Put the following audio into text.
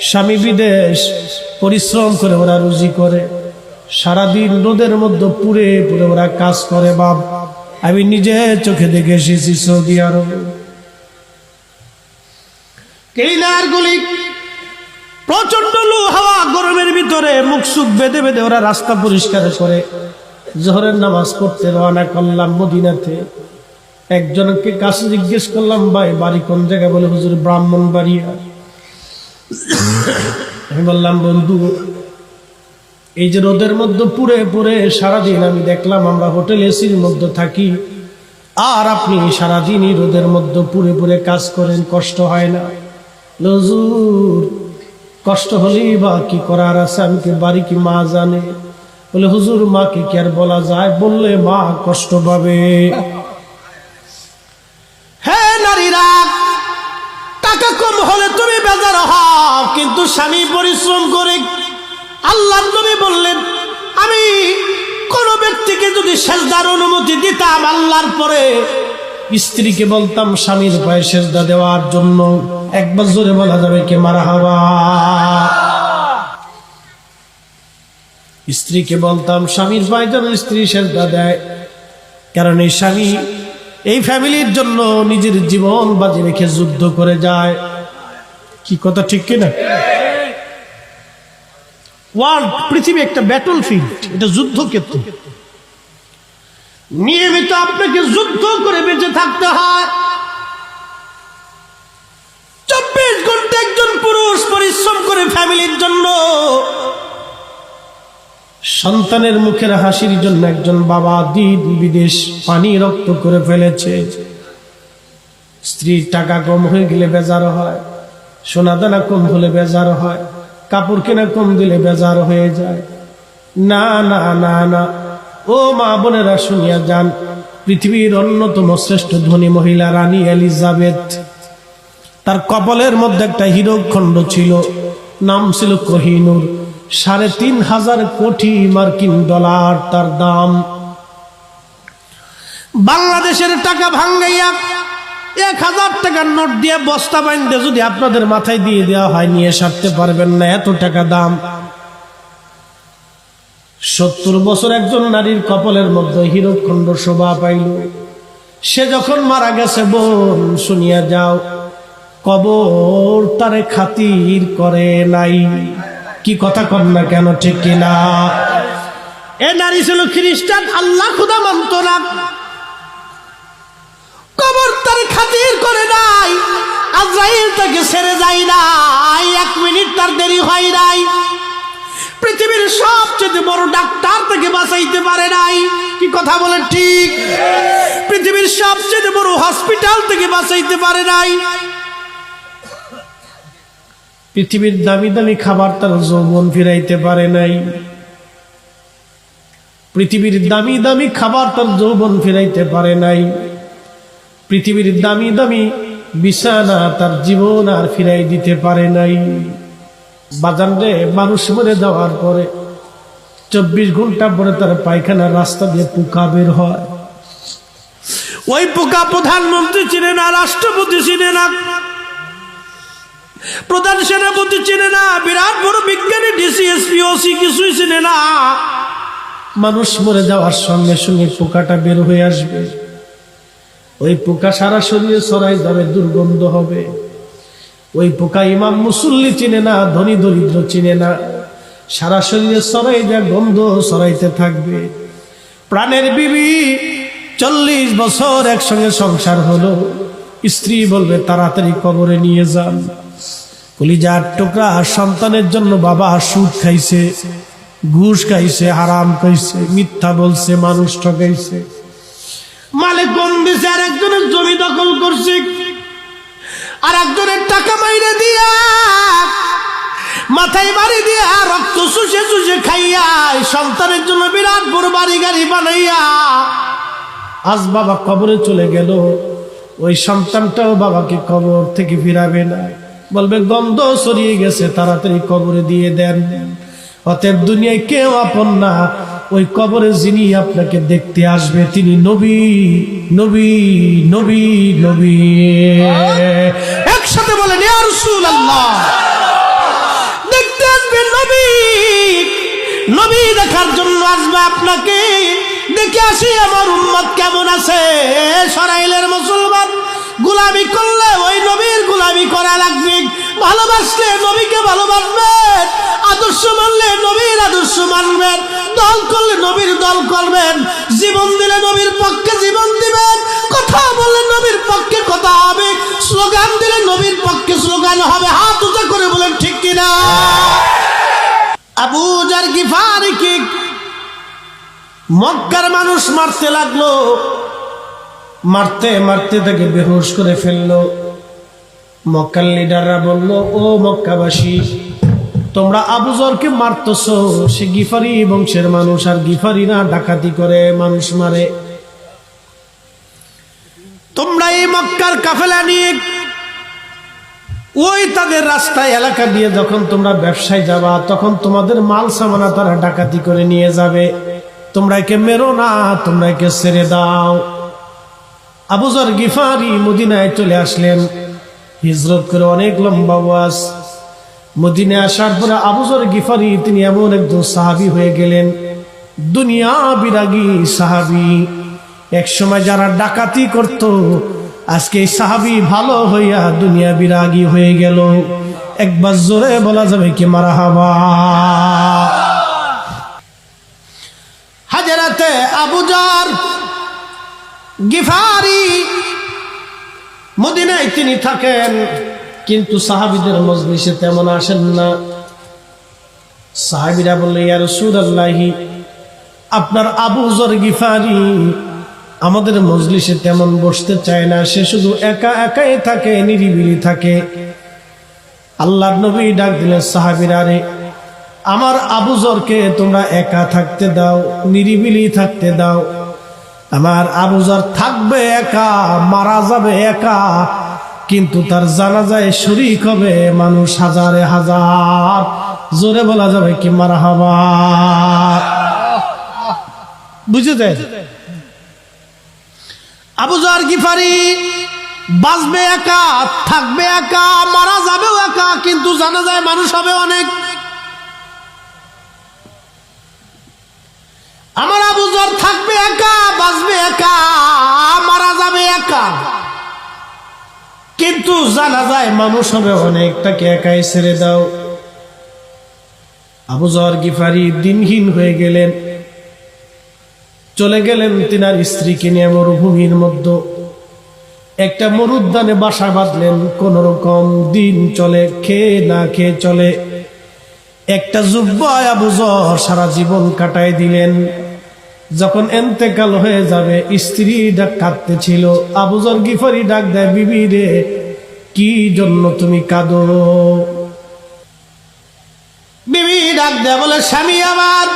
স্বামী বিদেশ, পরিশ্রম করে ওরা রুজি করে, সারাদিন রোদের মধ্যে পুড়ে পুড়ে ওরা কাজ করে। বাপ, আমি নিজে চোখে দেখে এসেছি সৌদি আরব। ক্লিনারগুলি প্রচন্ড লু হাওয়া, গরমের ভিতরে মুখ সুখ বেঁধে বেঁধে ওরা রাস্তা পরিষ্কার করে। জোহরের নামাজ পড়তে রওনা করলাম মদিনাতে। একজনকে কাছে জিজ্ঞেস করলাম, ভাই বাড়ি কোন জায়গায়? বলে হুজুর ব্রাহ্মণবাড়িয়া। আমি বললাম, বন্ধু এই যে রোদের মধ্যে পুড়ে পুড়ে সারাদিন আমি দেখলাম আমরা হোটেল এসির মধ্যে থাকি, আর আপনি সারাদিনই রোদের মধ্যে পুড়ে পুড়ে কাজ করেন, কষ্ট হয় না? হুজুর কষ্ট হলেই বা কি করার আছে, আমি কি বাড়ি কি মা জানে? বলে হুজুর মাকে কি আর বলা যায়? বললে মা কষ্ট পাবে। হ্যাঁ নারীরা, টাকা কম হলে তুমি বেজার হও, কিন্তু স্বামী পরিশ্রম করে। আল্লাহর নবী বললেন, আমি কোন ব্যক্তিকে যদি সেজদার অনুমতি দিতাম আল্লাহর পরে, স্ত্রীকে বলতাম স্বামীর পায়ে সেজদা দেওয়ার জন্য। একবার জোরে বলা যাবে কি মারহাবা? স্ত্রীকে বলতাম স্বামীর পায়ে যেন স্ত্রী সেজদা দেয়, কারণ এই স্বামী এই ফ্যামিলির জন্য নিজের জীবন বাজি রেখে যুদ্ধ করে যায়। কি কথা ঠিক কিনা? ওয়ার্ল্ড, পৃথিবী একটা ব্যাটল ফিল্ড, এটা যুদ্ধক্ষেত্র। নিয়মিত আপনাকে যুদ্ধ করে বেঁচে থাকতে হয়। 24 ঘন্টা একজন পুরুষ পরিশ্রম করে ফ্যামিলির জন্য। সন্তানের মুখের হাসির জন্য একজন বাবা দিন বিদেশ পানি রক্ত করে ফেলেছে। স্ত্রীর টাকা কম হয়ে গেলে বেজার হয়, সোনা দানা কম হলে বেজার হয়, কাপড় কেনা কম দিলে বেজার হয়ে যায়। না না না না, ও মা বোনেরা শুনিয়া যান, পৃথিবীর অন্যতম শ্রেষ্ঠ ধনী মহিলা রানী এলিজাবেথ, তার কপালের মধ্যে একটা হীরকখণ্ড ছিল, নাম ছিল কোহিনূর। ৩,৫০০ কোটি মার্কিন ডলার তার দাম। বাংলাদেশের টাকা ভাঙ্গাইয়া ১,০০০ টাকার নোট দিয়ে বস্তা বাইন্ধে যদি আপনাদের মাথায় দিয়ে দেওয়া হয়, নিয়ে সারতে পারবেন না, এত টাকা দাম। ৭০ বছর একজন নারীর কপালের মধ্যে হীরকখণ্ড শোভা পাইল। সে যখন মারা গেছে, বোন শুনিয়া যাও, কবর তারে খাতির করে নাই। কি কথা কন না কেন, ঠিক কিনা? এ নারী ছিল খ্রিস্টান, আল্লাহ খুদা মানত না, কবর তারে খাতির করে নাই। আজরাইল তাকে ছেড়ে যায় নাই, 1 মিনিট তার দেরি হয় নাই। পৃথিবীর সবচেয়ে বড় ডাক্তার তাকে বাঁচাইতে পারে নাই। কি কথা বলেন ঠিক? পৃথিবীর সবচেয়ে বড় হসপিটাল থেকে বাঁচাইতে পারে নাই। পৃথিবীর দামি দামি খাবার তার যৌবন ফিরাইতে পারে নাই। পৃথিবীর দামি দামি খাবার তার যৌবন ফিরাইতে পারে নাই। পৃথিবীর দামি দামি বিছানা তার জীবন আর ফিরাই দিতে পারে নাই। বাজান রে, মানুষ মরে যাওয়ার পরে 24 ঘন্টা পরে তার পায়খানার রাস্তা দিয়ে পোকা বের হয়। ওই পোকা প্রধানমন্ত্রী চিনে না, রাষ্ট্রপতি চিনে না, প্রধান সেনাপতি চিনে না, বিরাট বড় বিজ্ঞানী ডিসিএসপি ওসি কিছুই চিনে না। মানুষ মরে যাওয়ার সঙ্গে সঙ্গে পোকাটা বের হয়ে আসবে। ওই পোকা সারা শরীরে ছড়াই যাবে, দুর্গন্ধ হবে। ওই পোকা ইমাম মুসল্লি চিনে না, ধনী দরিদ্র চিনে না, সারা শরীরে ছড়াই যা গন্ধ ছড়াইতে থাকবে। প্রাণের বিবি 40 বছর একসঙ্গে সংসার হলো, স্ত্রী বলবে তাড়াতাড়ি কবরে নিয়ে যান। কলিজার টুকরা সন্তানের জন্য বাবা সুদ খাইছে, ঘুষ খাইছে, হারাম খাইছে, মিথ্যা বলছে, মানুষ ঠকাইছে, মালিক গম দিছে, আর একজনের জমি দখল করছে, আর একজনের টাকা মাইরে দিয়া মাথায় বাড়ি দিয়া রক্ত চুষে চুষে খাইয়া সন্তানের জন্য বিরাট বড় বাড়ি গাড়ি বানাইয়া আজ বাবা কবরে চলে গেল। ওই সন্তানটাও বাবাকে কবর থেকে ফিরাবে না, বলবে গন্ধ ছড়িয়ে গেছে, তাড়াতাড়ি কবরে দিয়ে দেন। অতএব দুনিয়ায় কেউ আপন না, ওই কবরে যিনি আপনাকে দেখতে আসবে তিনি নবী, নবী, নবী, নবী। একসাথে বলেন ইয়া রাসূলুল্লাহ। নবী দেখার জন্য আসবে আপনাকে দেখে আসি আমার উম্মত কেমন আছে। সরাইলের মুসলমান গোলামি করলে ওই নবীর গোলামি করা লাগবে, ভালোবাসলে নবীকে ভালোবাসবেন, আদর্শ মানলে নবীর আদর্শ মানবেন, দল করলে নবীর দল করবেন, জীবন দিলে নবীর পক্ষে জীবন দিবেন, কথা বললে নবীর পক্ষে কথা হবে, স্লোগান দিলে নবীর পক্ষে স্লোগান হবে। হাত উঁচা করে বলেন ঠিক কিনা? আবু জার গিফারি কি মক্কার মানুষ মারতে লাগলো, মারতে মারতে তাকে বেহুশ করে ফেললো। মক্কার লিডাররা বলল, ও মক্কাবাসী, তোমরা আবু যরকে মারতেছো, সে গিফারি বংশের মানুষ, আর গিফারিরা ডাকাতি করে মানুষ মারে। তোমরা এই মক্কার কাফেলা নিয়ে ওই তাদের রাস্তায় এলাকা দিয়ে যখন তোমরা ব্যবসায় যাবা, তখন তোমাদের মাল সামানা তারা ডাকাতি করে নিয়ে যাবে, তোমরা একে মেরো না, তোমরা একে ছেড়ে দাও। আবু যর গিফারি মদিনায় চলে আসলেন, হিজরত করে অনেক লম্বা ওয়াজ। মদিনায় আসার পরে আবু যর গিফারি তিনি এমন একজন সাহাবী হয়ে গেলেন, দুনিয়া বিরাগী সাহাবী। এক সময় যারা ডাকাতি করত, আজকে এই সাহাবী ভালো হইয়া দুনিয়া বিরাগী হয়ে গেল। একবার জোরে বলা যাবে কি মারহাবা? হাজরাতে আবু যর গিফারি মদিনায় তিনি থাকেন, কিন্তু সাহাবীদের মজলিসে তেমন আসেন না। সাহাবীরা বললেন, ইয়া রাসূলুল্লাহ, আপনার আবু যর গিফারি আমাদের মজলিসে তেমন বসতে চায় না, সে শুধু একা একাই থাকে, নিরিবিলি থাকে। আল্লাহর নবী ডাক দিলেন, সাহাবীরা রে, আমার আবু যরকে তোমরা একা থাকতে দাও, নিরিবিলি থাকতে দাও। আমার আবু যর থাকবে একা, মারা যাবে একা, কিন্তু তার জানাজায় শরীক হবে মানুষ হাজারে হাজার। জোরে বলা যাবে কি মারহাবা? বুঝে যায়? আবু যর গিফারি বাঁচবে একা, থাকবে একা, মারা যাবেও একা, কিন্তু জানাজায় মানুষ হবে অনেক। আমার আবু যর থাকবে একা, বাঁচবে একা, মারা যাবে একা, কিন্তু জানাজায় মানুষ হবে অনেক, তাকে একাই ছেড়ে দাও। আবু যর গিফারি দিনহীন হয়ে গেলেন, চলে গেলেন তিনার স্ত্রীকে নিয়ে মরুভূমির মধ্যে একটা মরুদ্যানে বাসা বাঁধলেন। কোন রকম দিন চলে, খেয়ে না খেয়ে চলে। একটা যুবক আবু যর সারা জীবন কাটায় দিলেন। যখন এন্তেকাল হয়ে যাবে, স্ত্রী ডাক কাঁদতেছিল। আবু যর গিফারি ডাক দেয়, বিবি রে, কি জন্য তুমি কাঁদো? বিবি ডাক দেয়, বলে, স্বামী আমার